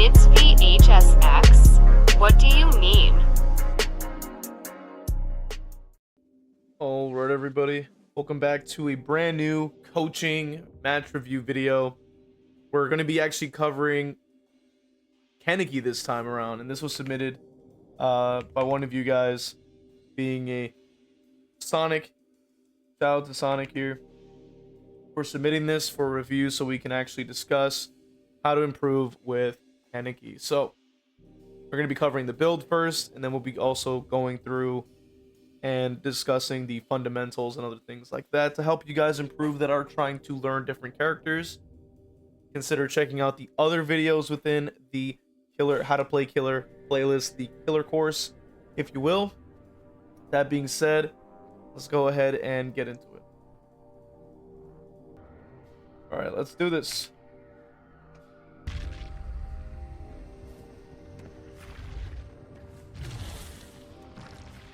It's v.h.s.x. What do you mean? Alright everybody, welcome back to a brand new coaching match review video. We're going to be actually covering Kaneki this time around, and this was submitted by one of you guys, being a Sonic. Shout out to Sonic here. We're submitting this for review so we can actually discuss how to improve with Kaneki. So we're going to be covering the build first, and then we'll be also going through and discussing the fundamentals and other things like that to help you guys improve that are trying to learn different characters. Consider checking out the other videos within the Killer How to Play Killer playlist, the Killer course, if you will. That being said, let's go ahead and get into it. All right, let's do this.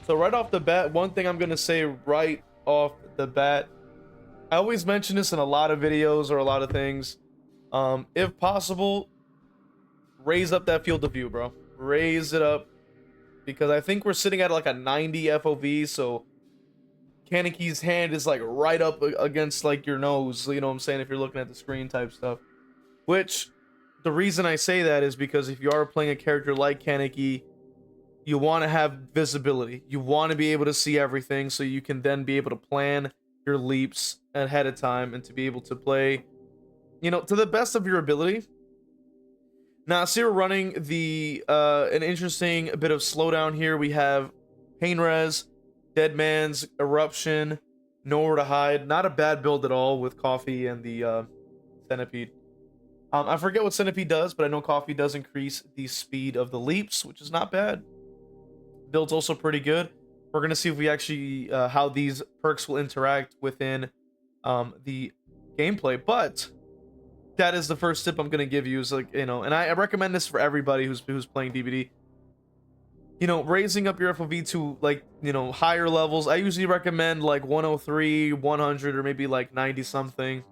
So right off the bat, one thing I'm going to say right off the bat, I always mention this in a lot of videos or a lot of things. If possible, raise up that field of view, bro. Raise it up. Because I think we're sitting at like a 90 FOV, so Kaneki's hand is like right up against like your nose, you know what I'm saying, if you're looking at the screen type stuff. Which, the reason I say that is because if you are playing a character like Kaneki, you want to have visibility. You want to be able to see everything so you can then be able to plan your leaps ahead of time and to be able to play, you know, to the best of your ability. Now, see, we're running the an interesting bit of slowdown here. We have Pain Res, Dead Man's Eruption, Nowhere to Hide. Not a bad build at all with Coffee and the Centipede. I forget what Centipede does, but I know Coffee does increase the speed of the leaps, which is not bad. Build's also pretty good. We're gonna see if we actually how these perks will interact within the gameplay, but that is the first tip I'm gonna give you, is like, you know, and I recommend this for everybody who's playing DBD. You know, raising up your FOV to, like, you know, higher levels. I usually recommend like 103, 100, or maybe like 90 something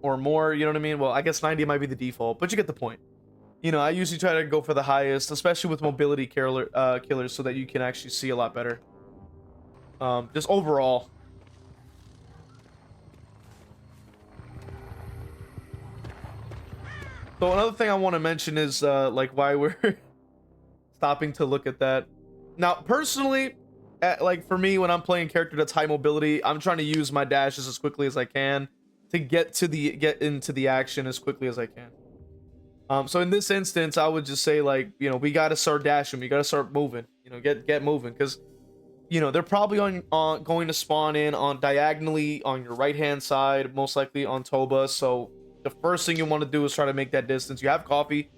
or more, you know what I mean? Well, I guess 90 might be the default, but you get the point. You know, I usually try to go for the highest, especially with mobility killers, so that you can actually see a lot better. Just overall. So another thing I want to mention is like why we're stopping to look at that. Now, personally, like for me, when I'm playing a character that's high mobility, I'm trying to use my dashes as quickly as I can to get into the action as quickly as I can. So in this instance, I would just say, like, you know, we got to start dashing. We got to start moving. You know, get moving, because, you know, they're probably going to spawn in on diagonally on your right hand side, most likely on Toba. So the first thing you want to do is try to make that distance. You have Coffee,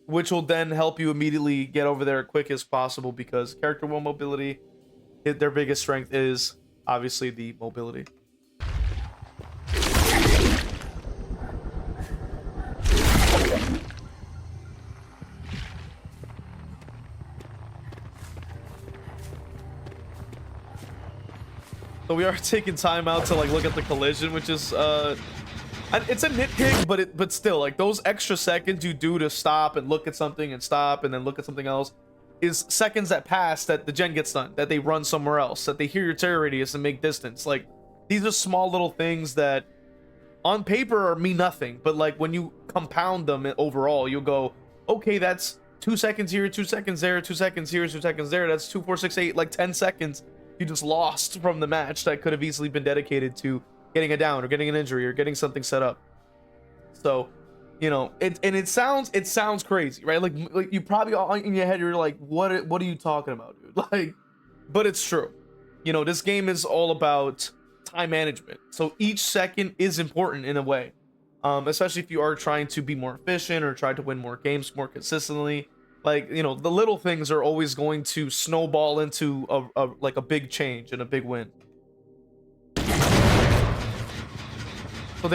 which will then help you immediately get over there quick as possible, because character 1 mobility, their biggest strength is obviously the mobility. So we are taking time out to like look at the collision, which is it's a nitpick, but still, like, those extra seconds you do to stop and look at something and stop and then look at something else is seconds that pass that the gen gets done, that they run somewhere else, that they hear your terror radius and make distance. Like, these are small little things that on paper mean nothing, but like when you compound them overall, you'll go, okay, that's 2 seconds here, 2 seconds there, 2 seconds here, 2 seconds there. That's 2, 4, 6, 8, like 10 seconds you just lost from the match that could have easily been dedicated to getting a down or getting an injury or getting something set up. So, you know, it sounds crazy, right? Like you probably all in your head, you're like, what are you talking about, dude? Like, but it's true. You know, this game is all about time management. So each second is important in a way, especially if you are trying to be more efficient or try to win more games more consistently. Like, you know, the little things are always going to snowball into like a big change and a big win. So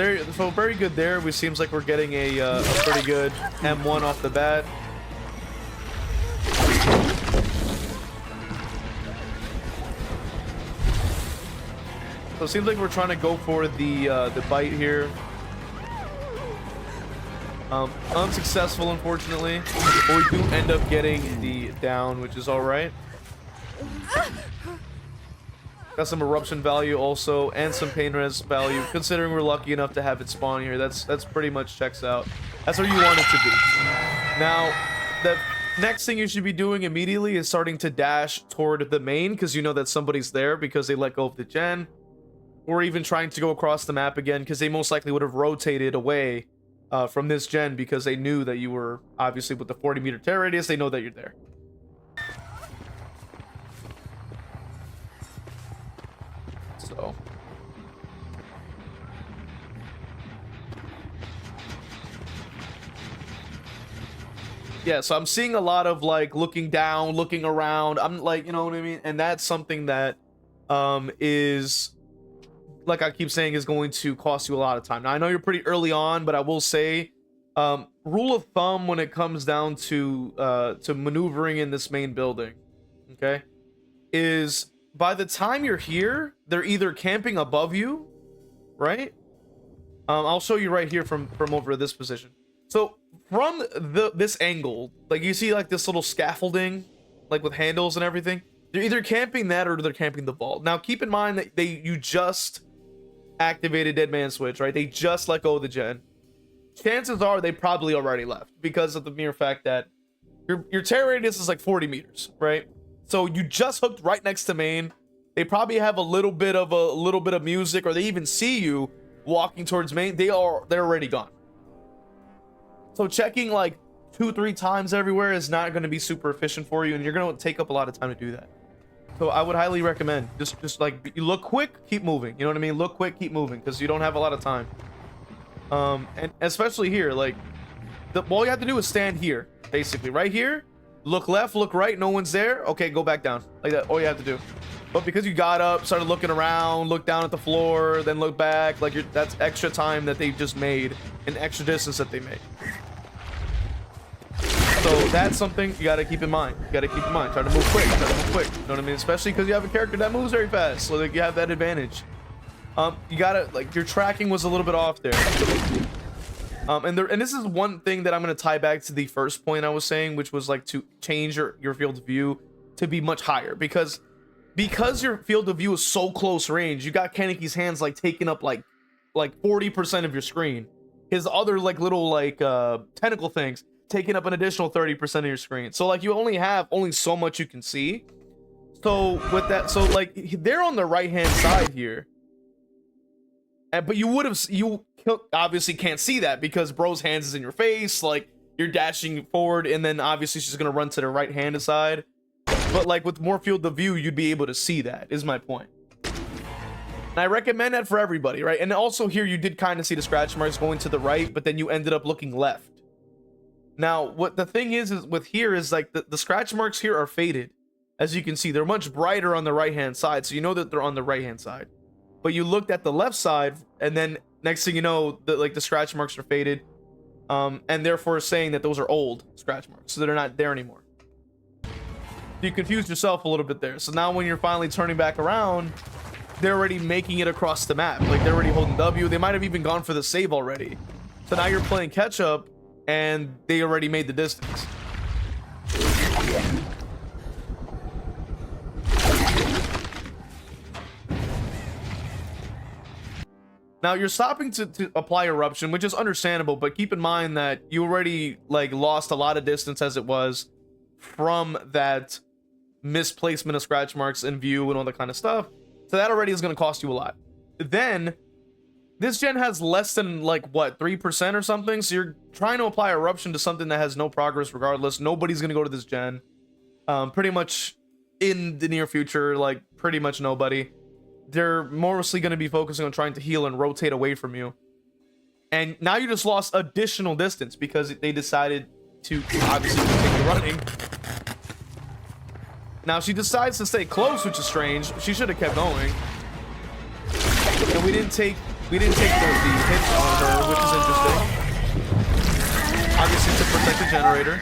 very good there. We seems like we're getting a pretty good M1 off the bat. So it seems like we're trying to go for the bite here. Unsuccessful, unfortunately, but we do end up getting the down, which is all right. Got some eruption value also, and some pain res value. Considering we're lucky enough to have it spawn here, that's pretty much checks out. That's where you want it to be. Now, the next thing you should be doing immediately is starting to dash toward the main, because you know that somebody's there because they let go of the gen, or even trying to go across the map again because they most likely would have rotated away from this gen because they knew that you were obviously with the 40-meter tear radius. They know that you're there. So yeah, so I'm seeing a lot of like looking down, looking around. I'm like, you know what I mean? And that's something that is, like I keep saying, is going to cost you a lot of time. Now I know you're pretty early on, but I will say, rule of thumb when it comes down to maneuvering in this main building, okay, is by the time you're here, they're either camping above you, right? I'll show you right here from over this position. So from this angle, like you see like this little scaffolding, like with handles and everything, they're either camping that or they're camping the vault. Now keep in mind that you just activated dead man switch, right? They just let go of the gen. Chances are they probably already left because of the mere fact that your tear radius is like 40 meters, right? So you just hooked right next to main. They probably have a little bit of music, or they even see you walking towards main. They're already gone. So checking like 2-3 times everywhere is not going to be super efficient for you, and you're going to take up a lot of time to do that. So I would highly recommend just like you look quick, keep moving. You know what I mean? Look quick, keep moving, because you don't have a lot of time. And especially here, like all you have to do is stand here, basically right here. Look left, look right, no one's there. Okay, go back down like that. All you have to do. But because you got up, started looking around, look down at the floor, then look back, like that's extra time that they just made, an extra distance that they made. So that's something you got to keep in mind. You got to keep in mind. Try to move quick. Try to move quick. You know what I mean? Especially because you have a character that moves very fast, so like you have that advantage. You gotta, like, your tracking was a little bit off there. And this is one thing that I'm gonna tie back to the first point I was saying, which was like to change your field of view to be much higher, because your field of view is so close range. You got Kaneki's hands like taking up like 40% of your screen. His other like little like tentacle things taking up an additional 30% of your screen. So like you only have so much you can see. So with that, so like they're on the right hand side here. But you obviously can't see that because bro's hands is in your face, like you're dashing forward, and then obviously she's gonna run to the right hand side. But like with more field of view, you'd be able to see that, is my point. And I recommend that for everybody, right? And also here you did kind of see the scratch marks going to the right, but then you ended up looking left. Now what the thing is with here is like the scratch marks here are faded. As you can see, they're much brighter on the right hand side, so you know that they're on the right hand side. But you looked at the left side, and then next thing you know, the scratch marks are faded, and therefore saying that those are old scratch marks, so they're not there anymore. You confused yourself a little bit there. So now when you're finally turning back around, they're already making it across the map. Like they're already holding W. They might have even gone for the save already. So now you're playing catch up, and they already made the distance. Now you're stopping to apply eruption, which is understandable, but keep in mind that you already like lost a lot of distance as it was from that misplacement of scratch marks in view and all that kind of stuff. So that already is going to cost you a lot. Then this gen has less than like what, 3% or something. So you're trying to apply eruption to something that has no progress regardless. Nobody's going to go to this gen pretty much in the near future, like pretty much nobody. They're mostly going to be focusing on trying to heal and rotate away from you. And now you just lost additional distance because they decided to obviously continue running. Now she decides to stay close, which is strange. She should have kept going. And we didn't take the hit on her, which is interesting. Obviously to protect the generator.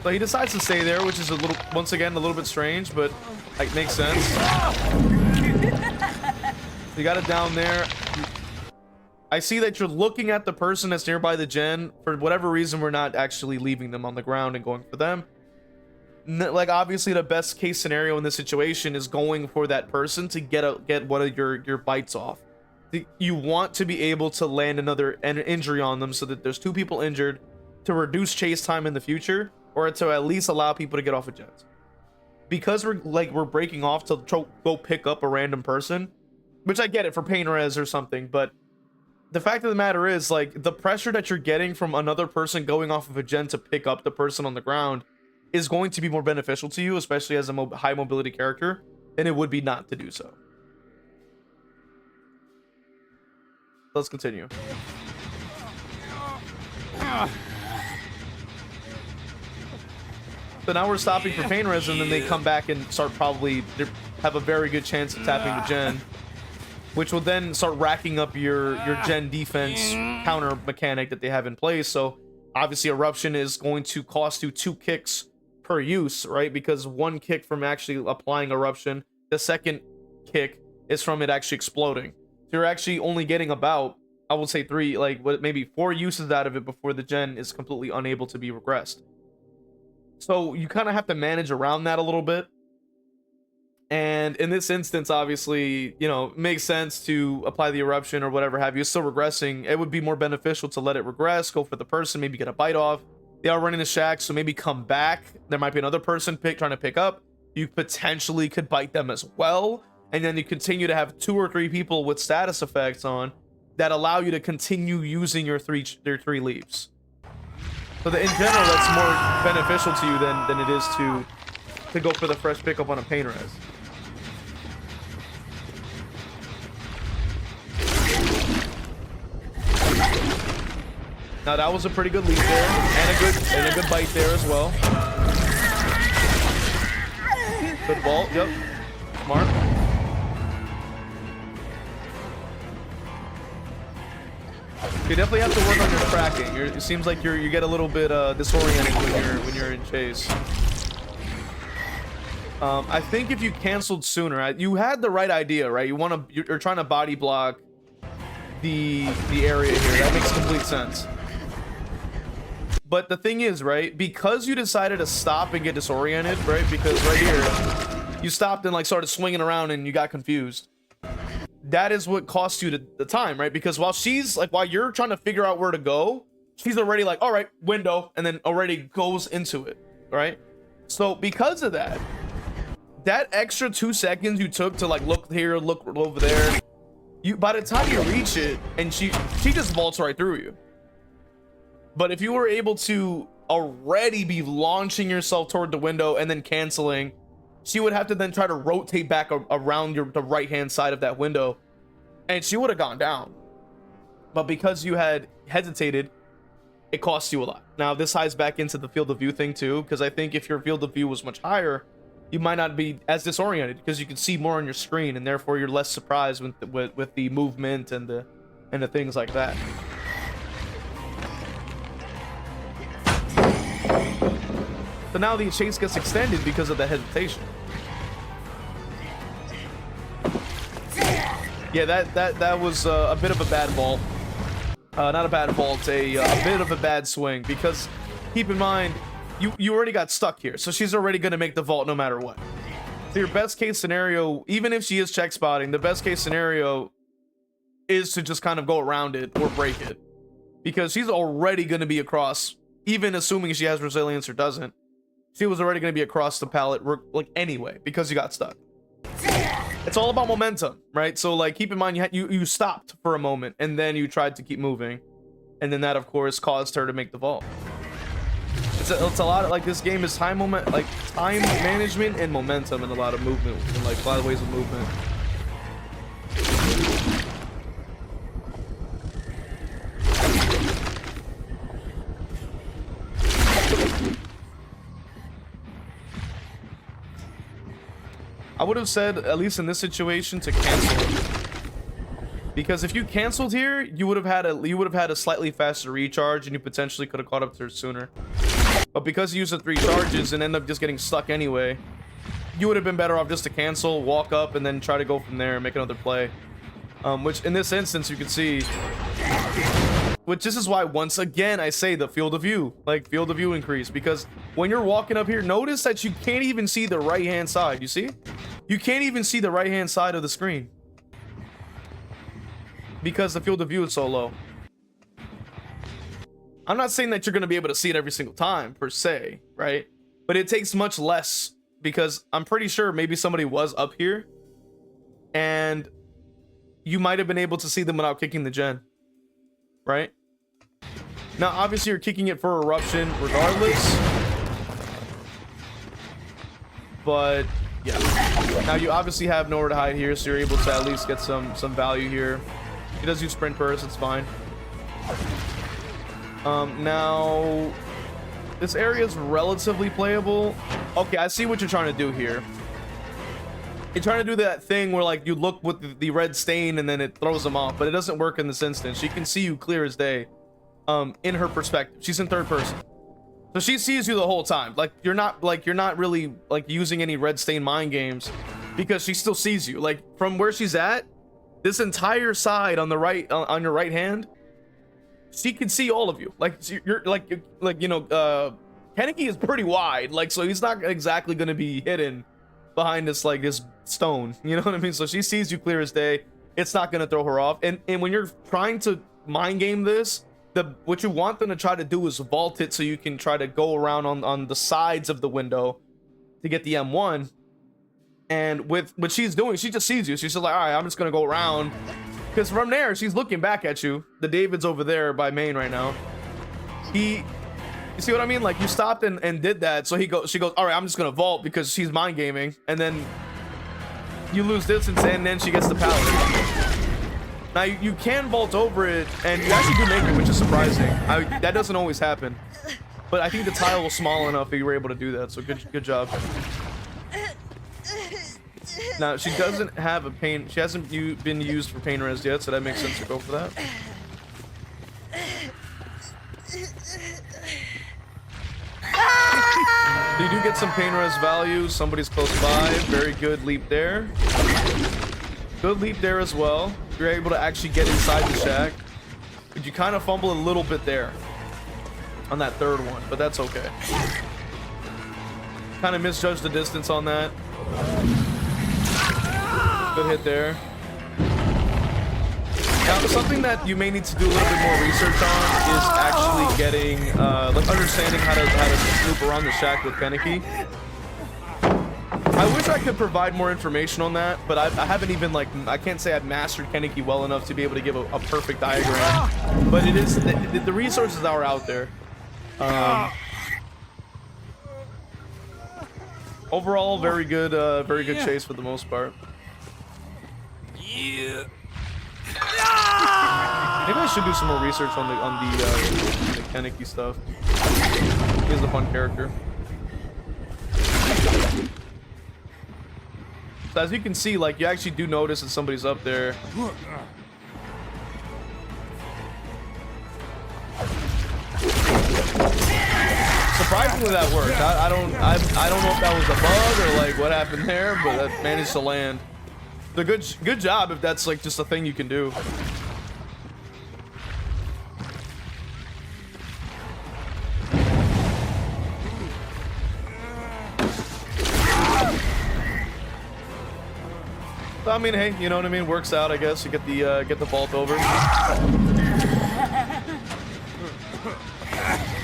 So he decides to stay there, which is once again a little bit strange, but like makes sense. You got it down there. I see that you're looking at the person that's nearby the gen. For whatever reason, we're not actually leaving them on the ground and going for them. Like, obviously, the best case scenario in this situation is going for that person to get one of your bites off. You want to be able to land an injury on them so that there's 2 people injured, to reduce chase time in the future, or to at least allow people to get off of gens. Because we're breaking off to go pick up a random person, which I get it for pain res or something, but the fact of the matter is, like, the pressure that you're getting from another person going off of a gen to pick up the person on the ground is going to be more beneficial to you, especially as a high mobility character, than it would be not to do so. Let's continue. So now we're stopping for pain res, and then they come back and start have a very good chance of tapping the gen, which will then start racking up your gen defense counter mechanic that they have in place. So obviously eruption is going to cost you 2 kicks per use, right? Because 1 kick from actually applying eruption, the second kick is from it actually exploding. So you're actually only getting about, I would say 3, like maybe 4 uses out of it before the gen is completely unable to be regressed. So you kind of have to manage around that a little bit. And in this instance, obviously, you know, it makes sense to apply the eruption or whatever have you. It's still regressing. It would be more beneficial to let it regress, go for the person, maybe get a bite off. They are running the shack, so maybe come back. There might be another person trying to pick up. You potentially could bite them as well. And then you continue to have 2 or 3 people with status effects on that allow you to continue using your 3 leaves. So that in general, that's more beneficial to you than it is to go for the fresh pickup on a pain res. Now that was a pretty good lead there, and a good bite there as well. Good vault, yep. Smart. You definitely have to work on your tracking. It seems like you get a little bit disoriented when you're in chase. I think if you canceled sooner, you had the right idea, right? You're trying to body block the area here. That makes complete sense. But the thing is, right, because you decided to stop and get disoriented, right? Because right here, you stopped and like started swinging around and you got confused. That is what cost you the time, right? Because while you're trying to figure out where to go, she's already like, all right, window, and then already goes into it, right? So because of that extra 2 seconds you took to like look here, look over there, by the time you reach it, and she just vaults right through you. But if you were able to already be launching yourself toward the window and then canceling, she would have to then try to rotate back around the right hand side of that window, and she would have gone down. But because you had hesitated, it costs you a lot. Now this ties back into the field of view thing too, because I think if your field of view was much higher, you might not be as disoriented because you can see more on your screen, and therefore you're less surprised with the movement and the things like that. So now the chase gets extended because of the hesitation. Yeah, that was a bit of a bad vault. Not a bad vault, a bit of a bad swing, because keep in mind, you already got stuck here, so she's already going to make the vault no matter what. So your best case scenario, even if she is check spotting, the best case scenario is to just kind of go around it or break it, because she's already going to be across, even assuming she has resilience or doesn't. She was already going to be across the pallet, like, anyway, because you got stuck. It's all about momentum, right? So, like, keep in mind, you stopped for a moment, and then you tried to keep moving, and then that, of course, caused her to make the vault. It's a lot of, like, this game is time management and momentum, and a lot of movement, and like a lot of ways of movement. I would have said, at least in this situation, to cancel. Because if you canceled here, you would have had a slightly faster recharge, and you potentially could have caught up to her sooner. But because you used the 3 charges and end up just getting stuck anyway, you would have been better off just to cancel, walk up, and then try to go from there and make another play. Which in this instance you can see, which this is why once again I say the field of view, like field of view increase, because when you're walking up here, notice that you can't even see the right hand side. You see, you can't even see the right hand side of the screen because the field of view is so low. I'm not saying that you're going to be able to see it every single time per se, right? But it takes much less, because I'm pretty sure maybe somebody was up here and you might have been able to see them without kicking the gen, right? Now, obviously you're kicking it for eruption regardless, but yeah. Now you obviously have nowhere to hide here, so you're able to at least get some value here. He does use sprint burst, it's fine. Now this area is relatively playable. Okay, I see what you're trying to do here. You're trying to do that thing where like you look with the red stain and then it throws them off, but it doesn't work in this instance. She can see you clear as day. In her perspective, she's in third person, so she sees you the whole time. Like you're not really like using any red stain mind games, because she still sees you. Like from where she's at, this entire side on the right, on your right hand, she can see all of you. Like you're like you know, Kaneki is pretty wide, like, so he's not exactly going to be hidden behind this like this stone, you know what I mean? So she sees you clear as day. It's not going to throw her off. And when you're trying to mind game this, what you want them to try to do is vault it, so you can try to go around on the sides of the window to get the M1. And with what she's doing, she just sees you. She's just like, all right, I'm just gonna go around, because from there she's looking back at you. The David's over there by main right now. You see what I mean? Like you stopped and did that, so she goes, all right, I'm just gonna vault, because she's mind gaming, and then you lose distance, and then she gets the pallet. Now you can vault over it, and you actually do make it, which is surprising. That doesn't always happen, but I think the tile was small enough that you were able to do that. So good job. Now she doesn't have a pain. She hasn't been used for pain res yet, so that makes sense to go for that. So you do get some pain res value. Somebody's close by. Very good leap there. Good leap there as well. You're able to actually get inside the shack, but you kind of fumble a little bit there on that third one, but that's okay. Kind of misjudged the distance on that. Good hit there. Now, something that you may need to do a little bit more research on is actually getting, like, understanding how to loop around the shack with Kaneki. I wish I could provide more information on that, but I haven't even, like, I can't say I've mastered Kaneki well enough to be able to give a perfect diagram. But it is, the resources are out there. Overall, very good chase for the most part. Yeah. Maybe I should do some more research on the Kaneki stuff. He's a fun character. So as you can see, like, you actually do notice that somebody's up there. Surprisingly, that worked. I don't know if that was a bug or like what happened there, but that managed to land. The good job if that's like just a thing you can do. So, I mean, hey, you know what I mean? Works out, I guess. You get the vault over.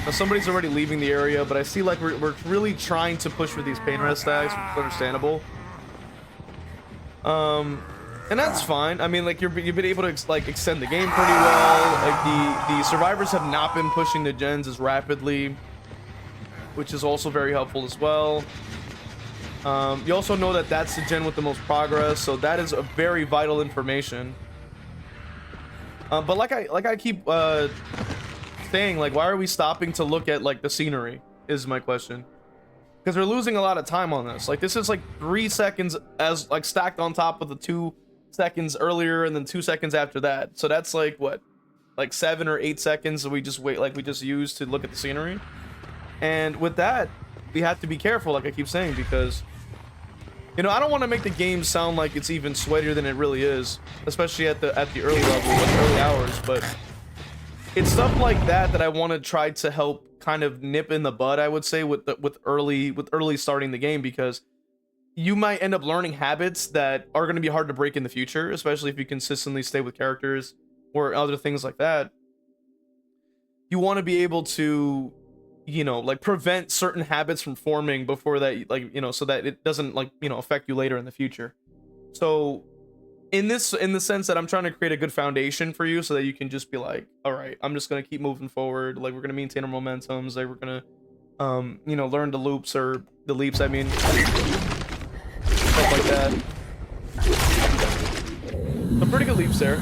Now, somebody's already leaving the area, but I see like we're really trying to push for these pain res stacks, which is understandable. And that's fine. I mean, like you've been able to like extend the game pretty well. Like the survivors have not been pushing the gens as rapidly, which is also very helpful as well. You also know that that's the gen with the most progress, so that is a very vital information. But like I keep saying, like, why are we stopping to look at like the scenery is my question, because we're losing a lot of time on this. Like, this is like 3 seconds as like stacked on top of the 2 seconds earlier and then 2 seconds after that, so that's like what, like 7 or 8 seconds that we just used to look at the scenery. And with that, we have to be careful, like I keep saying, because You know, I don't want to make the game sound like it's even sweatier than it really is, especially at the early level, with early hours, but it's stuff like that that I want to try to help kind of nip in the bud, I would say, with early starting the game, because you might end up learning habits that are going to be hard to break in the future, especially if you consistently stay with characters or other things like that. You want to be able to, you know, like prevent certain habits from forming before that, like, you know, so that it doesn't, like, you know, affect you later in the future. So in the sense that I'm trying to create a good foundation for you so that you can just be like, all right, I'm just going to keep moving forward. Like, we're going to maintain our momentums. Like, we're going to, you know, learn the loops, or the leaps, I mean, stuff like that. Some pretty good leaps there.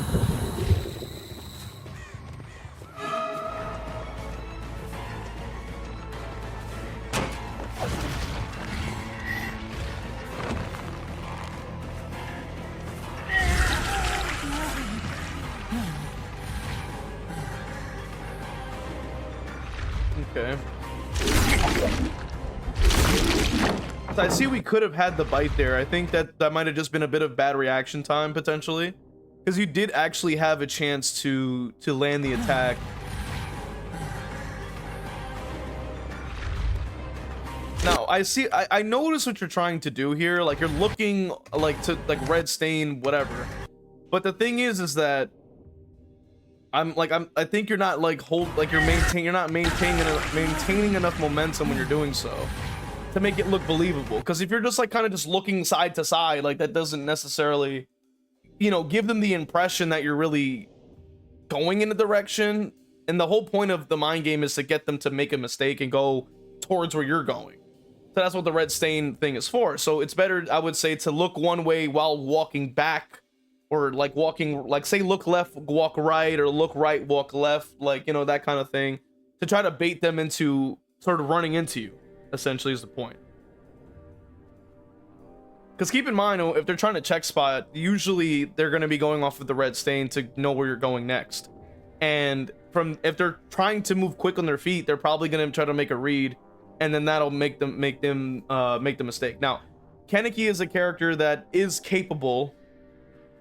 Okay. So I see we could have had the bite there. I think that might have just been a bit of bad reaction time, potentially, because you did actually have a chance to land the attack. Now, I notice what you're trying to do here. Like, you're looking like to, like, red stain, whatever. But the thing is that I think you're not, like, you're not maintaining enough momentum when you're doing so to make it look believable. Because if you're just, like, kind of just looking side to side, like, that doesn't necessarily, you know, give them the impression that you're really going in a direction. And the whole point of the mind game is to get them to make a mistake and go towards where you're going. So that's what the red stain thing is for. So it's better, I would say, to look one way while walking back, or like walking, like, say, look left, walk right, or look right, walk left, like, you know, that kind of thing, to try to bait them into sort of running into you, essentially, is the point. Because keep in mind, if they're trying to check spot, usually they're going to be going off of the red stain to know where you're going next. And if they're trying to move quick on their feet, they're probably going to try to make a read, and then that'll make the mistake. Now, Kaneki is a character that is capable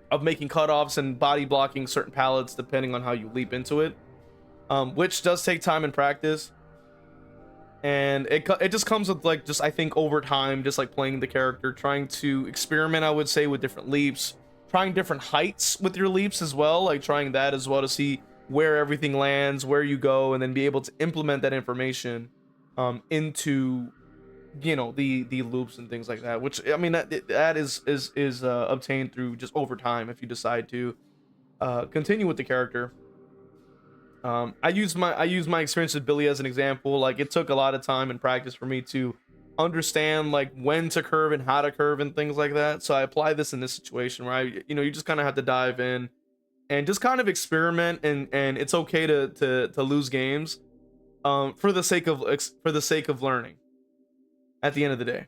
of making cutoffs and body blocking certain pallets depending on how you leap into it, which does take time and practice. And it just comes with, like, just, I think, over time, just like playing the character, trying to experiment, I would say, with different leaps, trying different heights with your leaps as well, like trying that as well to see where everything lands, where you go, and then be able to implement that information into, you know, the loops and things like that, which, I mean, that is obtained through just over time if you decide to continue with the character. I use my experience with Billy as an example. Like, it took a lot of time and practice for me to understand, like, when to curve and how to curve and things like that. So I apply this in this situation where you just kind of have to dive in and just kind of experiment, and it's okay to lose games for the sake of learning at the end of the day.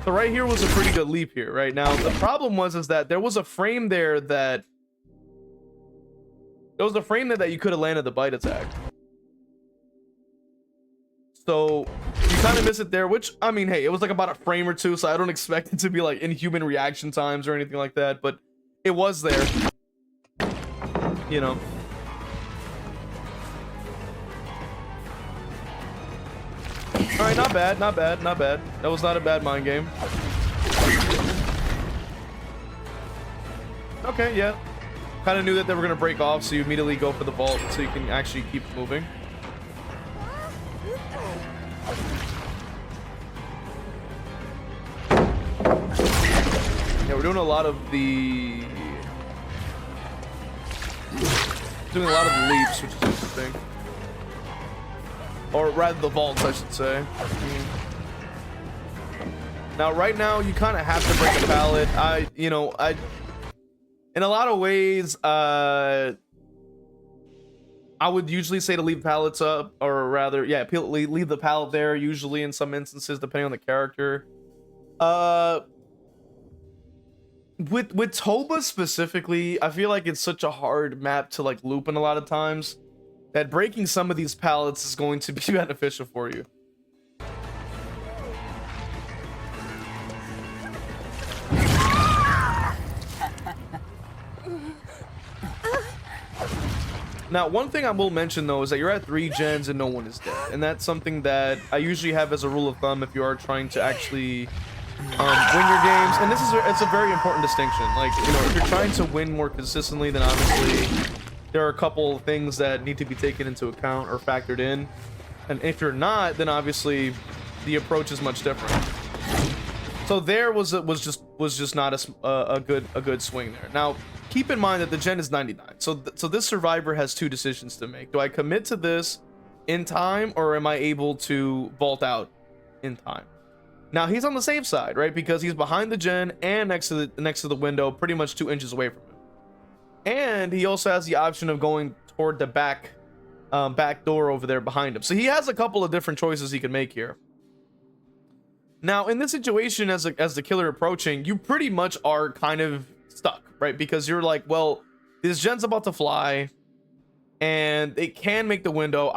So right here was a pretty good leap here. Right now, the problem is that there was a frame there that you could have landed the bite attack. So you kind of miss it there, which, I mean, hey, it was like about a frame or two, so I don't expect it to be like inhuman reaction times or anything like that, but it was there, you know. All right, not bad. That was not a bad mind game. Okay, yeah. Kind of knew that they were going to break off, so you immediately go for the vault so you can actually keep moving. Yeah, we're doing a lot of the leaps, which is interesting. Or rather, the vaults, I should say. Now, right now, you kind of have to break a pallet. In a lot of ways, I would usually say to leave pallets up, or rather, yeah, leave the pallet there, usually in some instances, depending on the character. With Toba specifically, I feel like it's such a hard map to, like, loop in a lot of times, that breaking some of these pallets is going to be beneficial for you. Now, one thing I will mention though is that you're at 3 gens and no one is dead, and that's something that I usually have as a rule of thumb if you are trying to actually win your games. And it's a very important distinction. Like, you know, if you're trying to win more consistently, then obviously there are a couple things that need to be taken into account or factored in. And if you're not, then obviously the approach is much different. So there was just not a good swing there. Now, keep in mind that the gen is 99. So this survivor has 2 decisions to make. Do I commit to this in time, or am I able to vault out in time? Now, he's on the safe side, right? Because he's behind the gen and next to the window, pretty much 2 inches away from him. And he also has the option of going toward the back door over there behind him. So he has a couple of different choices he can make here. Now, in this situation, as the killer approaching, you pretty much are kind of stuck, right? Because you're like, well, this gen's about to fly, and it can make the window.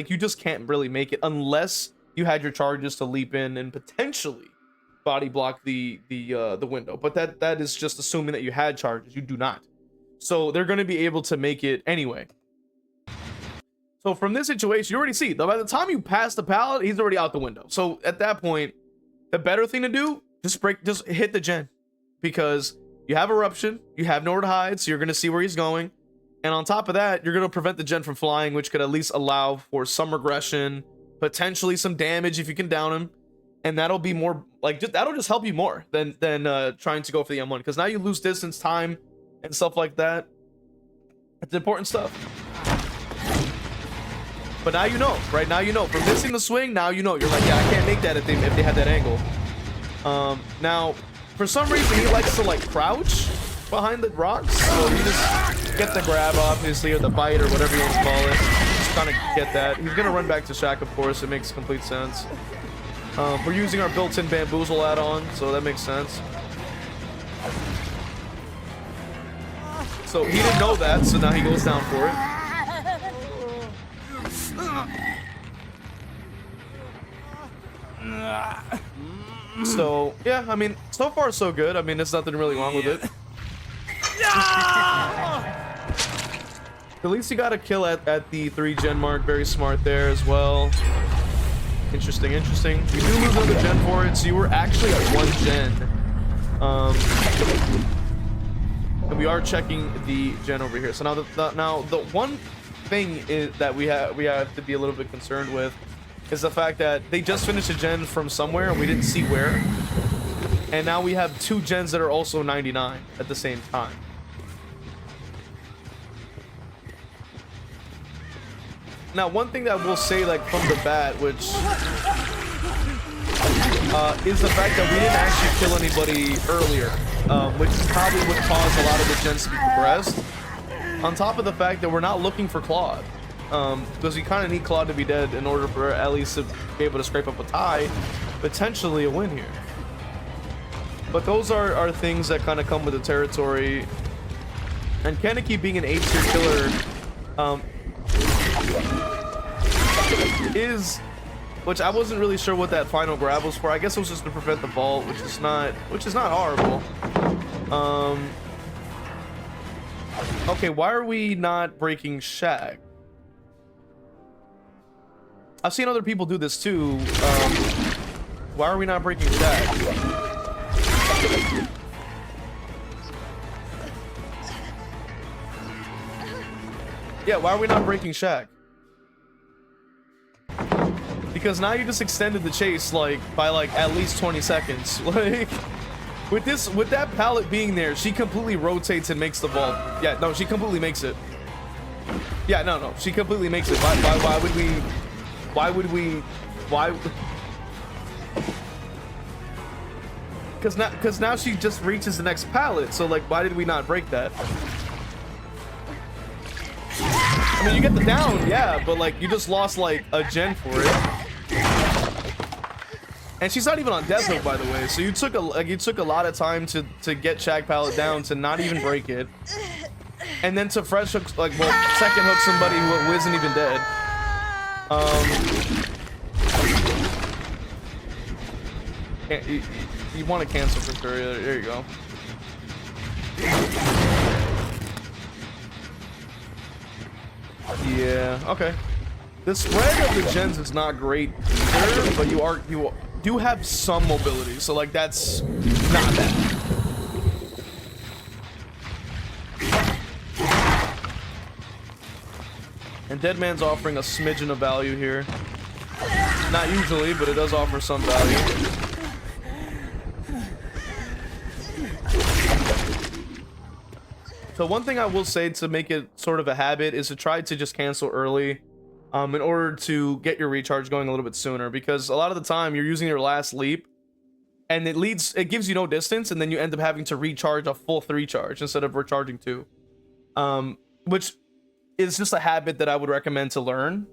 You just can't really make it unless you had your charges to leap in and potentially body block the window. But that is just assuming that you had charges. You do not. So they're going to be able to make it anyway. So from this situation, you already see, by the time you pass the pallet, he's already out the window. So at that point, the better thing to do, just hit the gen, because you have eruption, you have nowhere to hide, so you're going to see where he's going. And on top of that, you're going to prevent the gen from flying, which could at least allow for some regression, potentially some damage if you can down him. And that'll be more like, that'll just help you more than trying to go for the M1, because now you lose distance, time, and stuff like that. It's important stuff. But now you know, right? Now you know. From missing the swing, now you know. You're like, yeah, I can't make that if they had that angle. Now, for some reason, he likes to like crouch behind the rocks. So you just get the grab, obviously, or the bite, or whatever you want to call it. Just kind of get that. He's gonna run back to Shack, of course. It makes complete sense. We're using our built-in bamboozle add-on, so that makes sense. So he didn't know that, so now he goes down for it. So yeah, I mean, so far so good. I mean, there's nothing really wrong with it. At least he got a kill at the 3 gen mark. Very smart there as well. Interesting. You do lose another gen for it, so you were actually at 1 gen. And we are checking the gen over here. So now the one thing is that we have to be a little bit concerned with is the fact that they just finished a gen from somewhere and we didn't see where. And now we have 2 gens that are also 99 at the same time. Now, one thing that we'll say, like, from the bat, which is the fact that we didn't actually kill anybody earlier, which is probably what caused a lot of the gens to be progressed. On top of the fact that we're not looking for Claude, because we kind of need Claude to be dead in order for at least to be able to scrape up a tie, potentially a win here. But those are things that kind of come with the territory. And Kaneki being an 8-tier killer is, which I wasn't really sure what that final grab was for. I guess it was just to prevent the vault, which is not horrible. Okay, why are we not breaking Shack? I've seen other people do this too. Why are we not breaking Shack? Yeah, why are we not breaking Shack? Because now you just extended the chase by at least 20 seconds. Like with that pallet being there, she completely rotates and makes the vault. Yeah, no, she completely makes it. Yeah, no, she completely makes it. Why would we? Because now she just reaches the next pallet. So like, why did we not break that? I mean, you get the down, yeah, but like, you just lost like a gen for it. And she's not even on death hook, by the way. So you took a lot of time to get Shack pallet down, to not even break it, and then to fresh hook, second hook somebody who isn't even dead. You want to cancel for sure. There you go. Yeah, okay. The spread of the gens is not great either, but you do have some mobility, so like that's not bad. And Deadman's offering a smidgen of value here. Not usually, but it does offer some value. So one thing I will say to make it sort of a habit is to try to just cancel early in order to get your recharge going a little bit sooner, because a lot of the time you're using your last leap and it gives you no distance, and then you end up having to recharge a full 3 charge instead of recharging 2, which is just a habit that I would recommend to learn.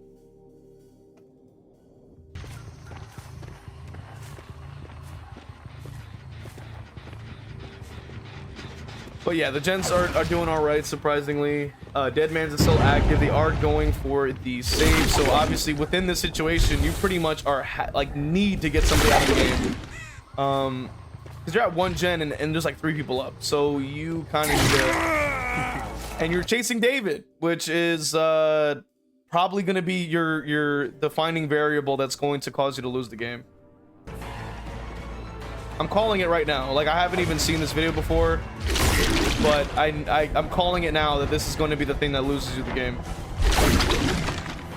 But yeah, the gens are doing all right, surprisingly. Deadman's is still active. They are going for the save, so obviously within this situation, you pretty much are like need to get somebody out of the game. Because you're at 1 gen and there's like 3 people up, so you kind of need to. And you're chasing David, which is probably going to be your defining variable that's going to cause you to lose the game. I'm calling it right now. Like, I haven't even seen this video before, but I'm calling it now that this is going to be the thing that loses you the game.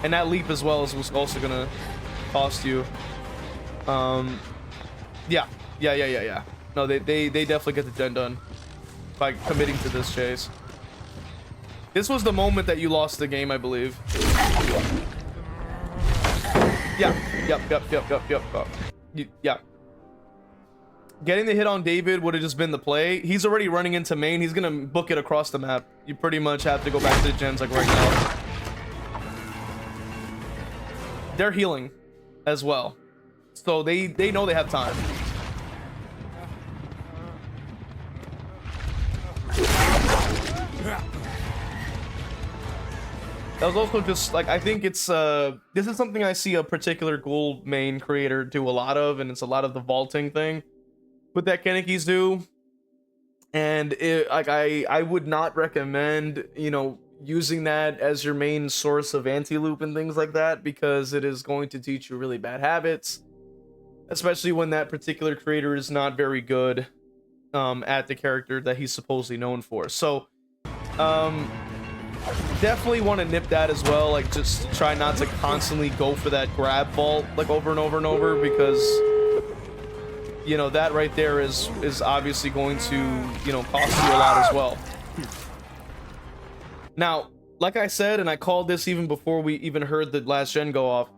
And that leap as well is also going to cost you. Yeah. No, they definitely get the gen done by committing to this chase. This was the moment that you lost the game, I believe. Yeah. Yeah. Getting the hit on David would have just been the play. He's already running into main. He's gonna book it across the map. You pretty much have to go back to the gens like right now. They're healing as well, so they know they have time. That was also just like, I think it's this is something I see a particular Ghoul main creator do a lot of, and it's a lot of the vaulting thing with that Kanekis do. And like I would not recommend, you know, using that as your main source of anti-loop and things like that, because it is going to teach you really bad habits, especially when that particular creator is not very good at the character that he's supposedly known for. So definitely want to nip that as well. Like, just try not to constantly go for that grab vault like over and over and over, because you know that right there is obviously going to, you know, cost you a lot as well. Now, like I said, and I called this even before we even heard the last gen go off,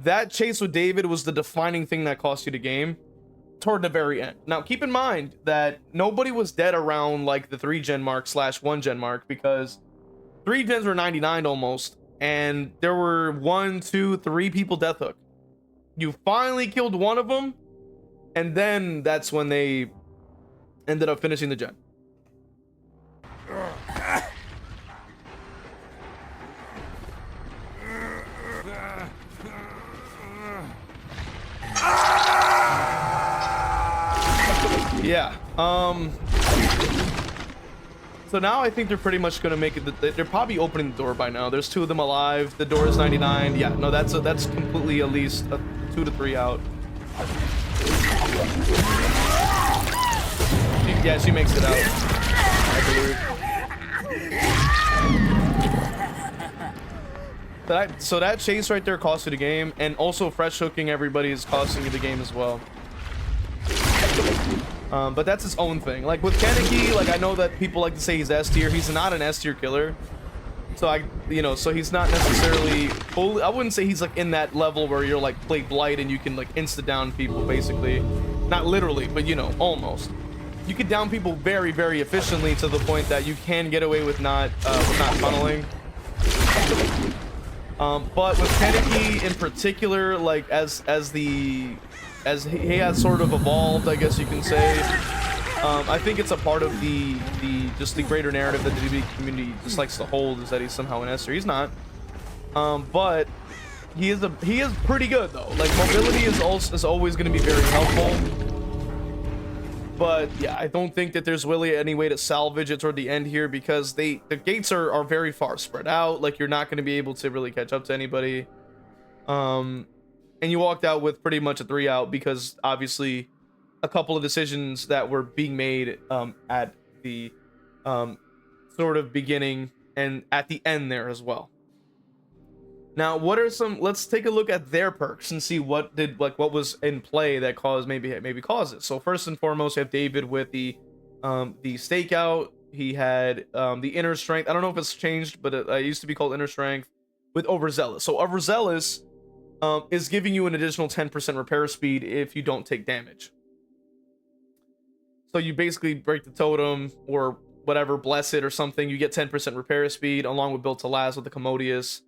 that chase with David was the defining thing that cost you the game toward the very end. Now, keep in mind that nobody was dead around like the 3 gen mark / 1 gen mark, because 3 gens were 99 almost, and there were 1, 2, 3 people death hook. You finally killed one of them, and then that's when they ended up finishing the gen. Yeah. So now I think they're pretty much going to make it. They're probably opening the door by now. There's 2 of them alive. The door is 99. Yeah, no, that's completely at least a 2 to 3 out. Yeah, she makes it out, I believe. So that chase right there cost you the game, and also fresh hooking everybody is costing you the game as well. But that's his own thing. Like with Kaneki, like I know that people like to say he's S tier. He's not an S tier killer. So so he's not necessarily fully, I wouldn't say he's like in that level where you're like play blight and you can like insta down people basically. Not literally, but you know, almost. You could down people very, very efficiently to the point that you can get away with not funneling. But with Kaneki in particular, like as he has sort of evolved, I guess you can say. I think it's a part of the greater narrative that the DB community just likes to hold, is that he's somehow an S tier. He's not. But he is pretty good though. Like mobility is always going to be very helpful. But yeah, I don't think that there's really any way to salvage it toward the end here, because the gates are very far spread out. Like, you're not going to be able to really catch up to anybody. And you walked out with pretty much a 3 out, because obviously a couple of decisions that were being made at the sort of beginning and at the end there as well. Now, what are some? Let's take a look at their perks and see what was in play that caused maybe caused it. So first and foremost, you have David with the stakeout. He had the inner strength. I don't know if it's changed, but it used to be called inner strength with overzealous. So overzealous is giving you an additional 10% repair speed if you don't take damage. So you basically break the totem or whatever, bless it or something, you get 10% repair speed, along with built to last with the commodious,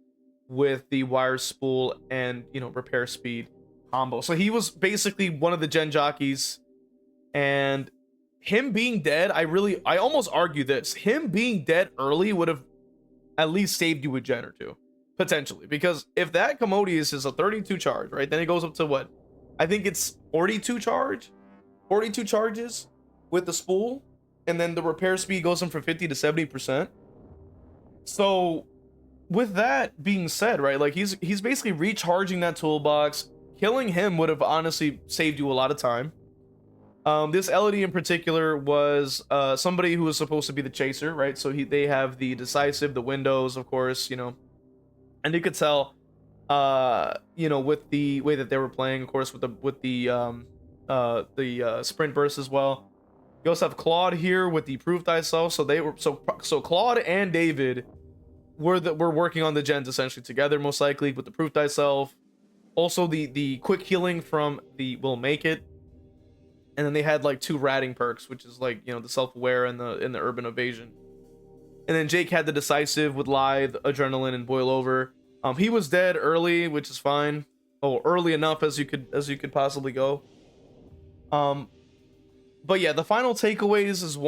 with the wire spool and, you know, repair speed combo. So he was basically one of the gen jockeys, and him being dead, I almost argue this, him being dead early would have at least saved you a gen or two, potentially, because if that commodious is a 32 charge, right, then it goes up to what, I think it's 42 charges with the spool, and then the repair speed goes from 50 to 70%. So with that being said, right, like he's basically recharging that toolbox. Killing him would have honestly saved you a lot of time. This Elodie in particular was somebody who was supposed to be the chaser, right? So they have the decisive, the windows, of course, you know, and you could tell, you know, with the way that they were playing, of course, with the sprint burst as well. You also have Claude here with the proof thyself. So they were so Claude and David were working on the gens essentially together, most likely, with the proof thyself. Also the quick healing from the will make it. And then they had like 2 ratting perks, which is like, you know, the self-aware and the urban evasion. And then Jake had the decisive with lithe, adrenaline, and boil over. He was dead early, which is fine. Oh, early enough as you could possibly go. But yeah, the final takeaways is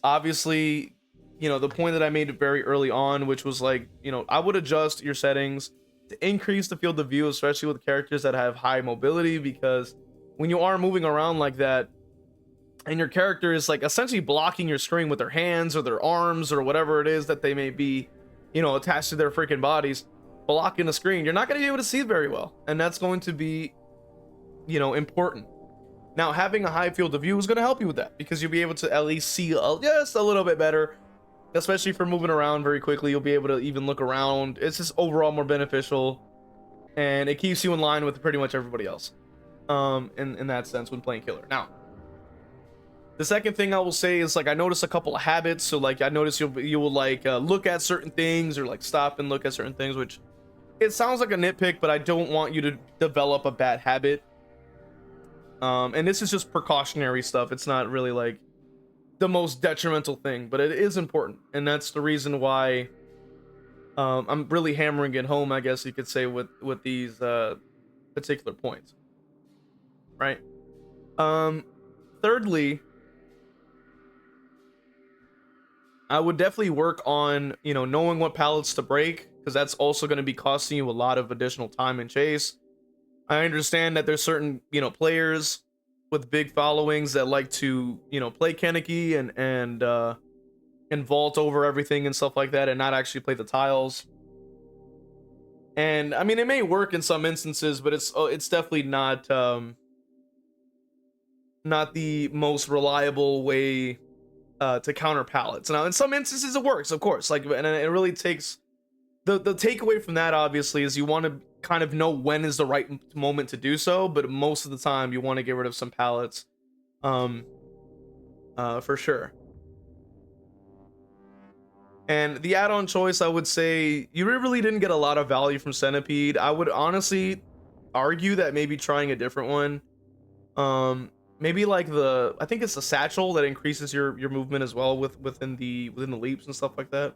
obviously, you know, the point that I made very early on, which was like, you know, I would adjust your settings to increase the field of view, especially with characters that have high mobility, because when you are moving around like that and your character is like essentially blocking your screen with their hands or their arms or whatever it is that they may be, you know, attached to their freaking bodies, blocking the screen, you're not going to be able to see it very well. And that's going to be, you know, important. Now, having a high field of view is going to help you with that, because you'll be able to at least see just a little bit better, especially for moving around very quickly. You'll be able to even look around. It's just overall more beneficial, and it keeps you in line with pretty much everybody else, in that sense, when playing killer. Now, the second thing I will say is, like, I noticed a couple of habits. So like, I noticed you will like look at certain things, or like stop and look at certain things, which it sounds like a nitpick, but I don't want you to develop a bad habit. And this is just precautionary stuff. It's not really like the most detrimental thing, but it is important, and that's the reason why I'm really hammering it home, I guess you could say, with these particular points, right? Thirdly, I would definitely work on, you know, knowing what pallets to break, because that's also going to be costing you a lot of additional time and chase. I understand that there's certain, you know, players with big followings that like to, you know, play Kaneki and vault over everything and stuff like that, and not actually play the tiles. And I mean, it may work in some instances, but it's definitely not the most reliable way to counter pallets. Now, in some instances, it works, of course. Like, and it really takes the takeaway from that, obviously, is you want to kind of know when is the right moment to do so, but most of the time you want to get rid of some pallets, for sure. And the add-on choice, I would say you really didn't get a lot of value from Centipede. I would honestly argue that maybe trying a different one, maybe like I think it's the satchel that increases your movement as well within the leaps and stuff like that.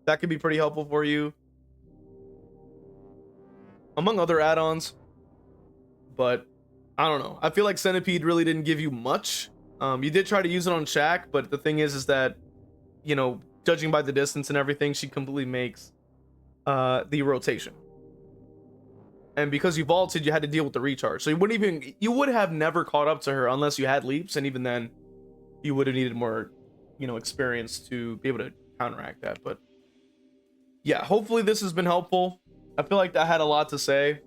That could be pretty helpful for you, among other add-ons. But I don't know, I feel like Centipede really didn't give you much. You did try to use it on Shaq, but the thing is that, you know, judging by the distance and everything, she completely makes the rotation. and because you vaulted, you had to deal with the recharge. So you would have never caught up to her unless you had leaps, and even then, you would have needed more, experience to be able to counteract that. But yeah, hopefully this has been helpful. I feel like I had a lot to say,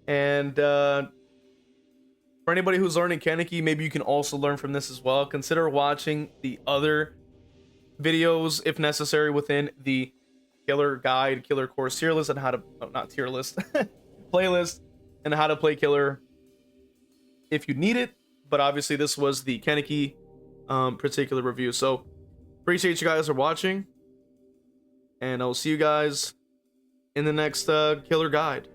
and for anybody who's learning Kaneki, maybe you can also learn from this as well. Consider watching the other videos if necessary within the killer guide, killer course tier list, and how to not tier list playlist, and how to play killer if you need it. But obviously this was the Kaneki particular review. So appreciate you guys for watching, and I'll see you guys in the next killer guide.